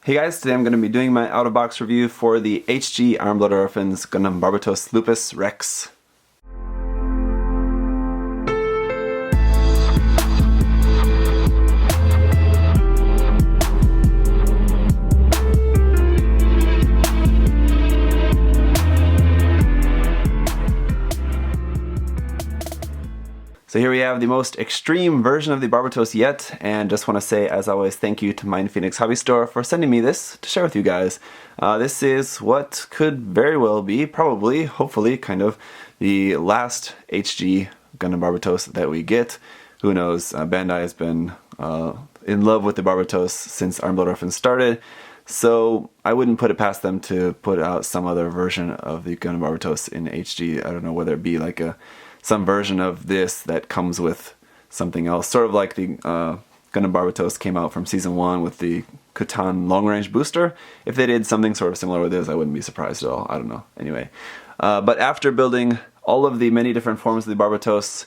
Hey guys, today I'm going to be doing my out-of-box review for the HG Iron Blooded Orphans Gundam Barbatos Lupus Rex. So here we have the most extreme version of the Barbatos yet, and just want to say, as always, thank you to MindFenix Hobby Store for sending me this to share with you guys. This is what could very well be, probably, hopefully, kind of the last HG Gundam Barbatos that we get. Who knows? Bandai has been in love with the Barbatos since Iron Blooded Orphans started, so I wouldn't put it past them to put out some other version of the Gundam Barbatos in HG. I don't know whether it be like some version of this that comes with something else, sort of like the Gundam Barbatos came out from season 1 with the Kutan long range booster. If they did something sort of similar with this, I wouldn't be surprised at all. I don't know. Anyway, but after building all of the many different forms of the Barbatos,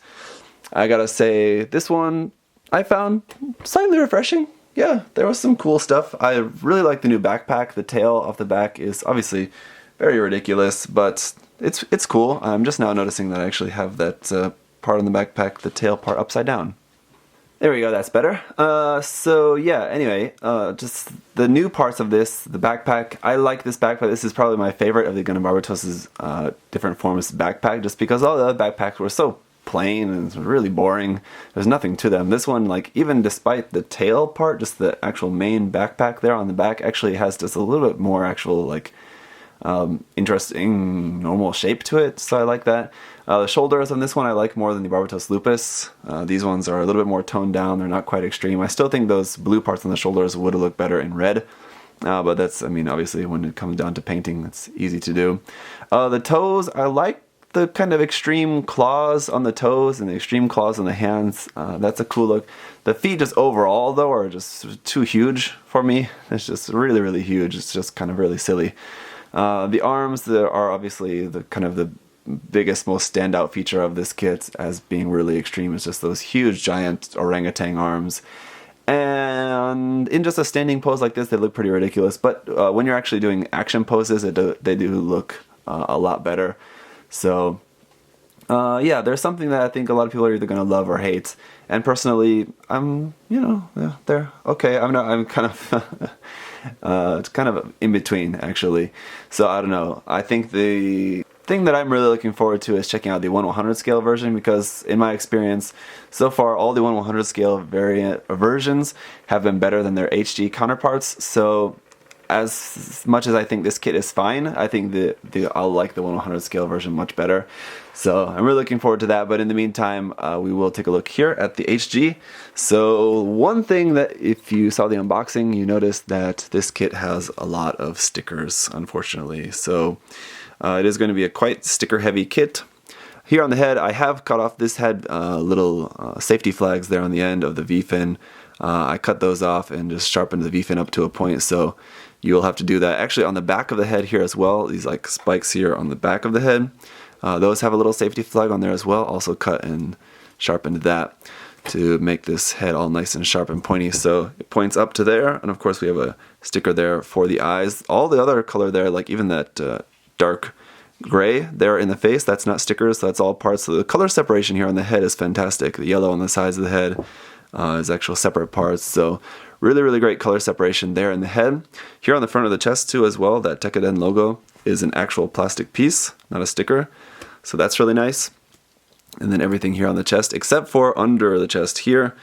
I gotta say this one I found slightly refreshing. Yeah, there was some cool stuff. I really like the new backpack. The tail off the back is obviously very ridiculous, but it's cool. I'm just now noticing that I actually have that part on the backpack, the tail part, upside down. There we go, that's better. So yeah, anyway, just the new parts of this, the backpack. I like this backpack. This is probably my favorite of the Gundam Barbatos' different forms backpack, just because all the other backpacks were so plain and really boring. There's nothing to them. This one, like, even despite the tail part, just the actual main backpack there on the back actually has just a little bit more actual, like, interesting normal shape to it, so I like that. The shoulders on this one I like more than the Barbatos Lupus. These ones are a little bit more toned down, they're not quite extreme. I still think those blue parts on the shoulders would have looked better in red, but that's, I mean, obviously when it comes down to painting, that's easy to do. The toes, I like the kind of extreme claws on the toes and the extreme claws on the hands. That's a cool look. The feet just overall though are just too huge for me. It's just really huge. It's just kind of really silly. The arms are obviously the kind of the biggest, most standout feature of this kit as being really extreme. It's just those huge, giant orangutan arms. And in just a standing pose like this, they look pretty ridiculous. But when you're actually doing action poses, they do look a lot better. So yeah, there's something that I think a lot of people are either going to love or hate. And personally, I'm, yeah, they're okay. I'm kind of it's kind of in between, actually. So I don't know. I think the thing that I'm really looking forward to is checking out the 1/100 scale version, because in my experience so far, all the 1/100 scale variant versions have been better than their HG counterparts. So as much as I think this kit is fine, I think I'll like the 1/100 scale version much better. So I'm really looking forward to that, but in the meantime, we will take a look here at the HG. So one thing that, if you saw the unboxing, you noticed that this kit has a lot of stickers, unfortunately. So it is going to be a quite sticker-heavy kit. Here on the head, I have cut off this head little safety flags there on the end of the V-fin. I cut those off and just sharpened the V-fin up to a point, so you'll have to do that. Actually, on the back of the head here as well, these like spikes here on the back of the head, those have a little safety flag on there as well. Also cut and sharpened that to make this head all nice and sharp and pointy. So it points up to there, and of course we have a sticker there for the eyes. All the other color there, like even that dark gray there in the face, that's not stickers, that's all parts. So the color separation here on the head is fantastic. The yellow on the sides of the head is actual separate parts. So really great color separation there in the head. Here on the front of the chest too as well, that Tekkaden logo is an actual plastic piece, not a sticker. So that's really nice. And then everything here on the chest, except for under the chest here,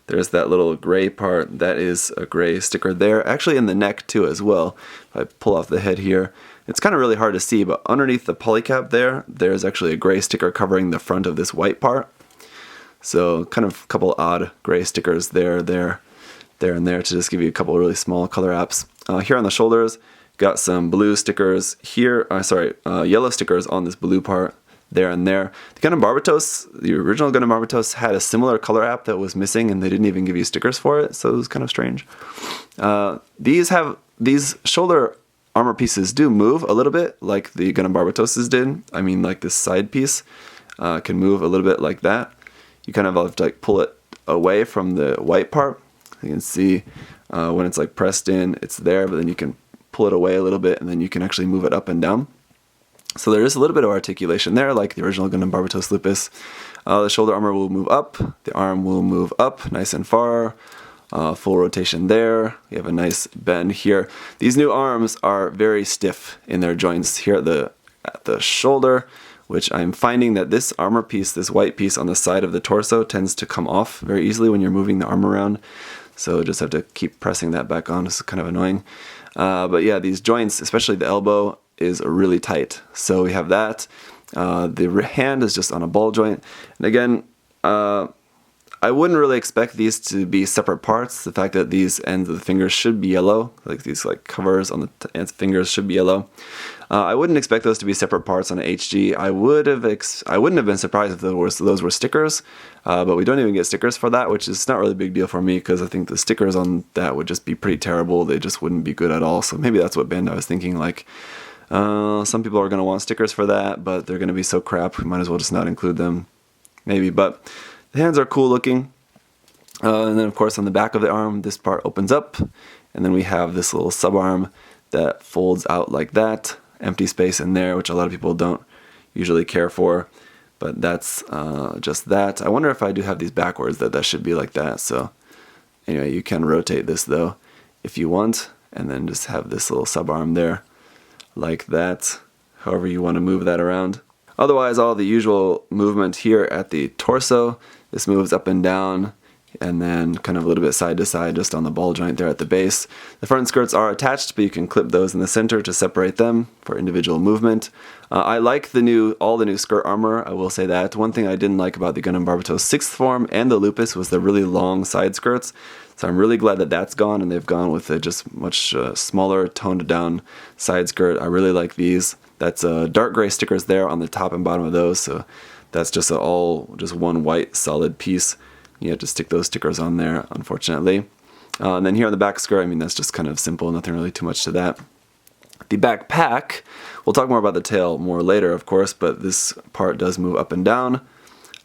there's that little gray part. That is a gray sticker there. Actually in the neck too as well. If I pull off the head here, it's kind of really hard to see, but underneath the polycap there's actually a gray sticker covering the front of this white part. So kind of a couple odd gray stickers there, and there to just give you a couple really small color apps. Here on the shoulders, got some blue stickers here, yellow stickers on this blue part, there and there. The Gundam Barbatos, the original Gundam Barbatos, had a similar color app that was missing, and they didn't even give you stickers for it, so it was kind of strange. These shoulder armor pieces do move a little bit, like the Gundam Barbatoses did. I mean, like this side piece can move a little bit like that. You kind of have to like pull it away from the white part. You can see When it's like pressed in, it's there, but then you can pull it away a little bit, and then you can actually move it up and down. So there is a little bit of articulation there, like the original Gundam Barbatos Lupus. The shoulder armor will move up, the arm will move up nice and far. Full rotation there. We have a nice bend here. These new arms are very stiff in their joints here at the shoulder, which I'm finding that this armor piece, this white piece on the side of the torso, tends to come off very easily when you're moving the arm around. So just have to keep pressing that back on. It's kind of annoying. But yeah, these joints, especially the elbow, is really tight. So we have that. The hand is just on a ball joint. And again, I wouldn't really expect these to be separate parts. The fact that these ends of the fingers should be yellow, like these like covers on the ends of fingers should be yellow. I wouldn't expect those to be separate parts on an HG. I wouldn't have been surprised if those were stickers, but we don't even get stickers for that, which is not really a big deal for me because I think the stickers on that would just be pretty terrible. They just wouldn't be good at all. So maybe that's what Bandai was thinking, like, some people are going to want stickers for that, but they're going to be so crap, we might as well just not include them. Maybe, but the hands are cool looking. And then of course on the back of the arm, this part opens up, and then we have this little subarm that folds out like that. Empty space in there, which a lot of people don't usually care for, but that's just that. I wonder if I do have these backwards, that should be like that. So anyway, you can rotate this though if you want, and then just have this little subarm there like that, however you want to move that around. Otherwise, all the usual movement here at the torso. This moves up and down, and then kind of a little bit side to side just on the ball joint there at the base. The front skirts are attached, but you can clip those in the center to separate them for individual movement. I like all the new skirt armor, I will say that. One thing I didn't like about the Gundam Barbatos 6th form and the Lupus was the really long side skirts. So I'm really glad that that's gone, and they've gone with a just much smaller, toned down side skirt. I really like these. That's dark gray stickers there on the top and bottom of those, so that's just just one white solid piece. You have to stick those stickers on there, unfortunately. And then here on the back skirt, I mean, that's just kind of simple, nothing really too much to that. The backpack, we'll talk more about the tail more later, of course, but this part does move up and down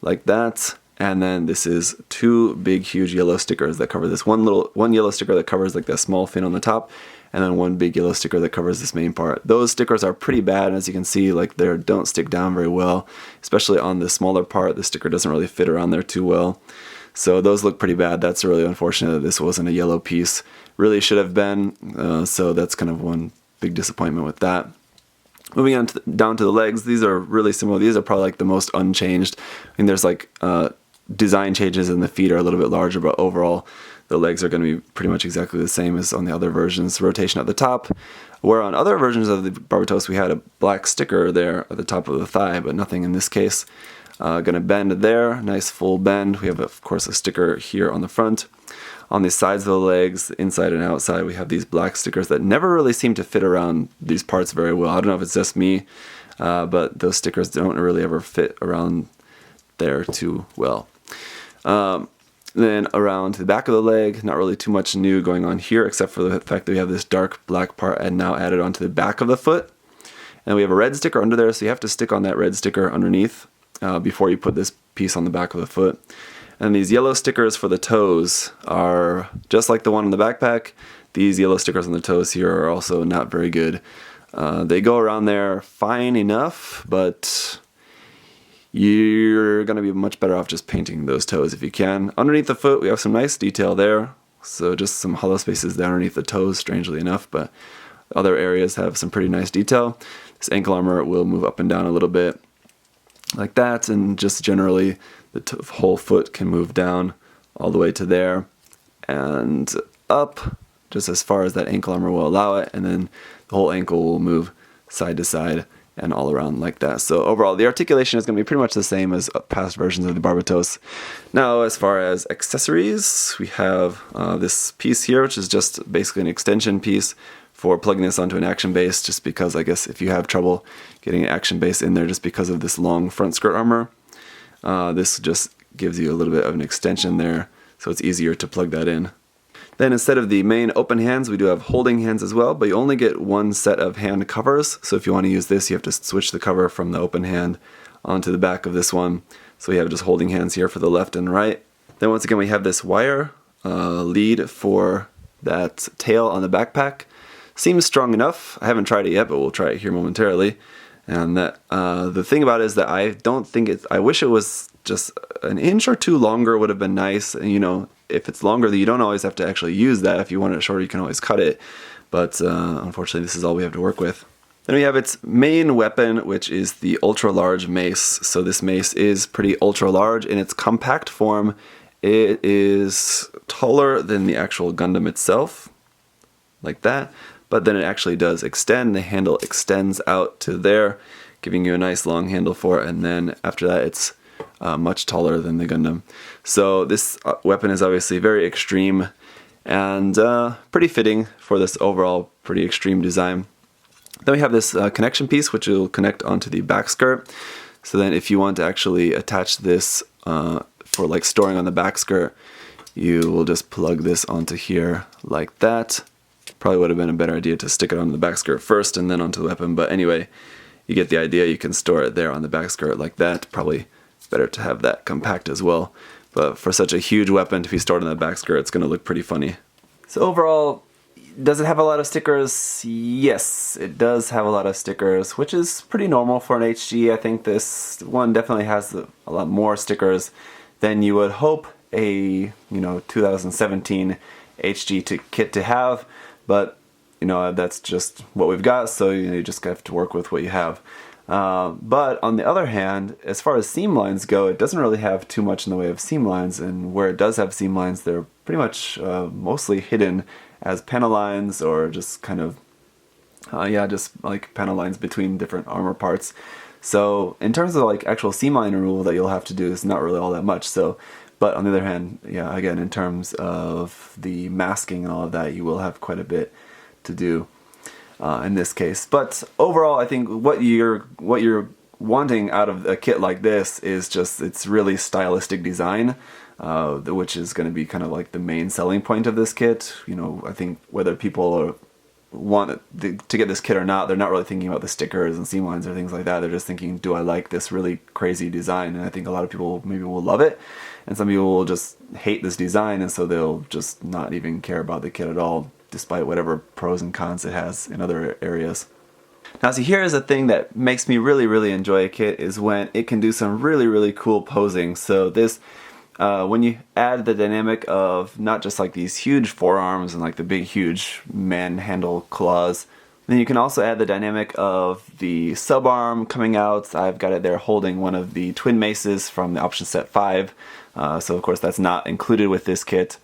like that. And then this is two big, huge yellow stickers that cover this. One yellow sticker that covers like that small fin on the top, and then one big yellow sticker that covers this main part. Those stickers are pretty bad, and as you can see, like they don't stick down very well, especially on the smaller part. The sticker doesn't really fit around there too well. So those look pretty bad. That's really unfortunate that this wasn't a yellow piece. Really should have been, so that's kind of one big disappointment with that. Moving on down to the legs, these are really similar. These are probably like the most unchanged. I mean, there's like design changes, and the feet are a little bit larger, but overall the legs are going to be pretty much exactly the same as on the other versions. Rotation at the top, where on other versions of the Barbatos we had a black sticker there at the top of the thigh, but nothing in this case. Going to bend there, nice full bend. We have, of course, a sticker here on the front. On the sides of the legs, inside and outside, we have these black stickers that never really seem to fit around these parts very well. I don't know if it's just me, but those stickers don't really ever fit around there too well. Then around the back of the leg, not really too much new going on here, except for the fact that we have this dark black part and now added onto the back of the foot. And we have a red sticker under there, so you have to stick on that red sticker underneath before you put this piece on the back of the foot. And these yellow stickers for the toes are just like the one on the backpack. These yellow stickers on the toes here are also not very good. They go around there fine enough, but you're going to be much better off just painting those toes if you can. Underneath the foot, we have some nice detail there. So just some hollow spaces there underneath the toes, strangely enough, but other areas have some pretty nice detail. This ankle armor will move up and down a little bit like that, and just generally the whole foot can move down all the way to there and up, just as far as that ankle armor will allow it, and then the whole ankle will move side to side and all around like that. So overall, the articulation is going to be pretty much the same as past versions of the Barbatos. Now, as far as accessories, we have this piece here, which is just basically an extension piece for plugging this onto an action base, just because I guess if you have trouble getting an action base in there just because of this long front skirt armor, this just gives you a little bit of an extension there, so it's easier to plug that in. Then instead of the main open hands, we do have holding hands as well, but you only get one set of hand covers. So if you want to use this, you have to switch the cover from the open hand onto the back of this one. So we have just holding hands here for the left and right. Then once again, we have this wire lead for that tail on the backpack seems strong enough. I haven't tried it yet, but we'll try it here momentarily. And that the thing about it is that I don't think it's, I wish it was just an inch or two longer would have been nice. And you know, if it's longer, you don't always have to actually use that. If you want it shorter, you can always cut it. But unfortunately, this is all we have to work with. Then we have its main weapon, which is the ultra-large mace. So this mace is pretty ultra-large in its compact form. It is taller than the actual Gundam itself, like that. But then it actually does extend. The handle extends out to there, giving you a nice long handle for it. And then after that, it's much taller than the Gundam. So this weapon is obviously very extreme and pretty fitting for this overall pretty extreme design. Then we have this connection piece, which will connect onto the back skirt. So then if you want to actually attach this for like storing on the back skirt, you will just plug this onto here like that. Probably would have been a better idea to stick it onto the back skirt first and then onto the weapon. But anyway, you get the idea. You can store it there on the back skirt like that. Probably better to have that compact as well. But for such a huge weapon to be stored on the back skirt, it's going to look pretty funny. So overall, does it have a lot of stickers? Yes, it does have a lot of stickers, which is pretty normal for an HG. I think this one definitely has a lot more stickers than you would hope a 2017 HG kit to have. But that's just what we've got, so you just have to work with what you have. But on the other hand, as far as seam lines go, it doesn't really have too much in the way of seam lines, and where it does have seam lines, they're pretty much mostly hidden as panel lines or just kind of, just like panel lines between different armor parts. So in terms of like actual seam line removal that you'll have to do is not really all that much. So, but on the other hand, yeah, again, in terms of the masking and all of that, you will have quite a bit to do in this case. But overall, I think what you're wanting out of a kit like this is just its really stylistic design, which is going to be kind of like the main selling point of this kit. I think whether people want to get this kit or not, they're not really thinking about the stickers and seam lines or things like that. They're just thinking, do I like this really crazy design? And I think a lot of people maybe will love it, and some people will just hate this design, and so they'll just not even care about the kit at all, despite whatever pros and cons it has in other areas. Now, see, here is a thing that makes me really enjoy a kit, is when it can do some really cool posing. So this, when you add the dynamic of not just like these huge forearms and like the big huge manhandle claws, then you can also add the dynamic of the subarm coming out. I've got it there holding one of the twin maces from the option set 5. So of course that's not included with this kit,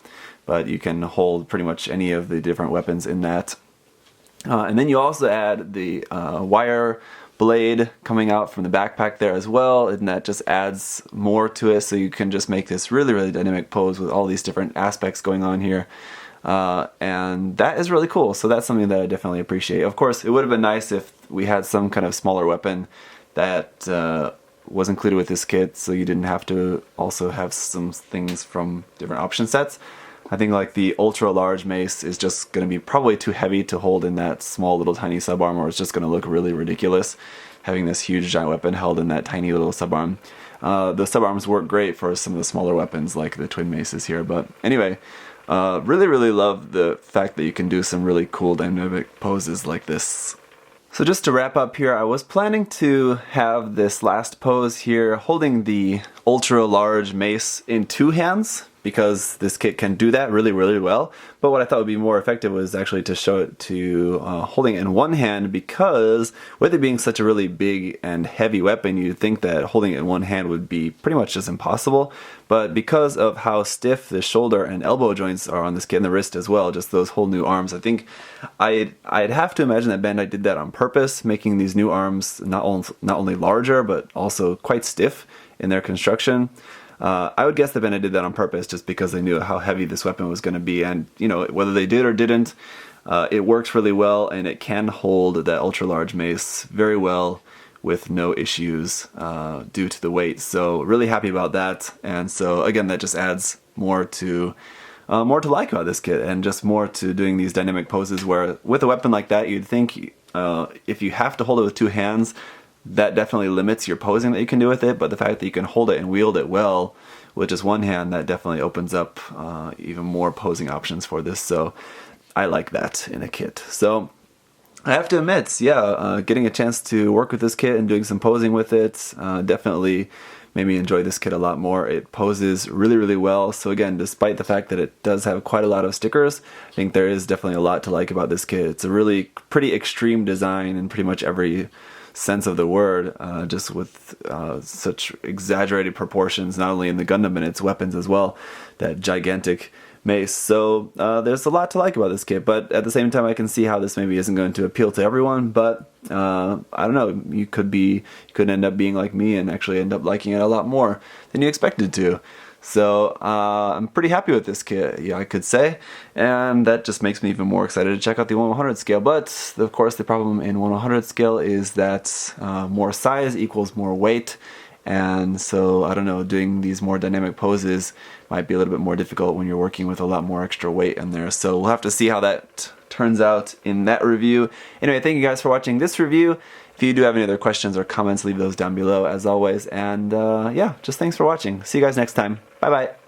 but you can hold pretty much any of the different weapons in that. And then you also add the wire blade coming out from the backpack there as well, and that just adds more to it, so you can just make this really dynamic pose with all these different aspects going on here. And that is really cool, so that's something that I definitely appreciate. Of course, it would have been nice if we had some kind of smaller weapon that was included with this kit, so you didn't have to also have some things from different option sets. I think like the ultra large mace is just going to be probably too heavy to hold in that small little tiny subarm, or it's just going to look really ridiculous having this huge giant weapon held in that tiny little subarm. The subarms work great for some of the smaller weapons like the twin maces here, but anyway, really love the fact that you can do some really cool dynamic poses like this. So just to wrap up here, I was planning to have this last pose here holding the ultra large mace in 2 hands, because this kit can do that really well. But what I thought would be more effective was actually to show it to holding it in 1 hand, because with it being such a really big and heavy weapon, you'd think that holding it in 1 hand would be pretty much just impossible. But because of how stiff the shoulder and elbow joints are on this kit, and the wrist as well, just those whole new arms, I think I'd have to imagine that Bandai did that on purpose, making these new arms not only larger, but also quite stiff in their construction. I would guess that Bandai did that on purpose, just because they knew how heavy this weapon was going to be, and whether they did or didn't, it works really well, and it can hold that ultra large mace very well with no issues due to the weight. So really happy about that, and so again, that just adds more to like about this kit, and just more to doing these dynamic poses, where with a weapon like that, you'd think if you have to hold it with 2 hands, that definitely limits your posing that you can do with it, but the fact that you can hold it and wield it well with just 1 hand, that definitely opens up even more posing options for this. So I like that in a kit. So I have to admit, yeah, getting a chance to work with this kit and doing some posing with it definitely made me enjoy this kit a lot more. It poses really, really well. So again, despite the fact that it does have quite a lot of stickers, I think there is definitely a lot to like about this kit. It's a really pretty extreme design in pretty much every sense of the word, just with such exaggerated proportions, not only in the Gundam and its weapons as well, that gigantic mace. So there's a lot to like about this kit, but at the same time I can see how this maybe isn't going to appeal to everyone, but I don't know, you could end up being like me and actually end up liking it a lot more than you expected to. So I'm pretty happy with this kit, yeah, I could say, and that just makes me even more excited to check out the 1/100 scale. But of course the problem in 1/100 scale is that more size equals more weight, and so I don't know, doing these more dynamic poses might be a little bit more difficult when you're working with a lot more extra weight in there. So we'll have to see how that turns out in that review. Anyway, thank you guys for watching this review. If you do have any other questions or comments, leave those down below as always. And yeah, just thanks for watching. See you guys next time. Bye bye.